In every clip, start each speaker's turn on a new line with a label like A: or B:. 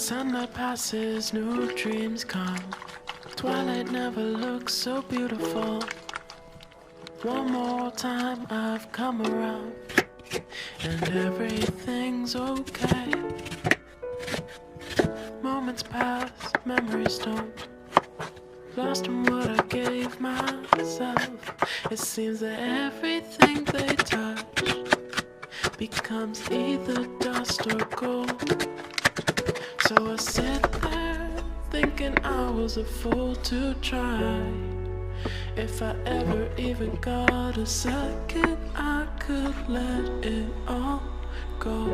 A: Sunlight passes, new dreams come. Twilight never looks so beautiful. One more time I've come around, and everything's okay. Moments pass, memories don't. Lost in what I gave myself. It seems that everything they touch becomes either dust or gold. So I sit there thinking I was a fool to try. If I ever even got a second, I could let it all go.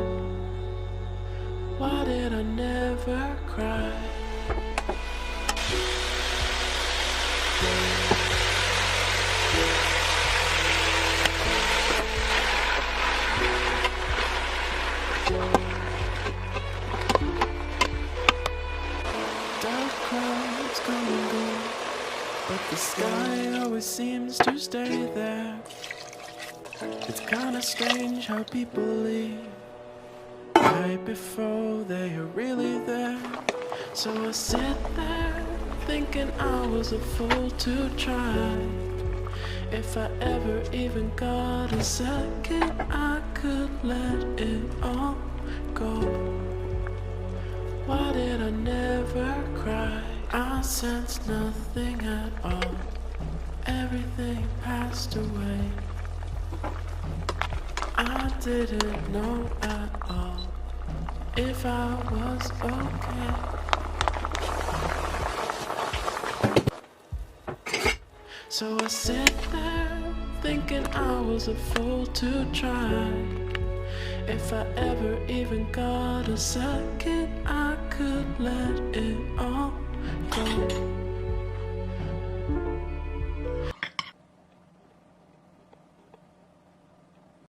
A: Why did I never cry? Dark clouds come and go, but the sky always seems to stay there. It's kinda strange how people leave right before they are really there. So I sit there thinking I was a fool to try. If I ever even got a second, I could let it all go. Why did I never cry? I sensed nothing at all. Everything passed away. I didn't know at all if I was okay. So I sit there thinking I was a fool to try. If I ever even got a second, I could let it all go.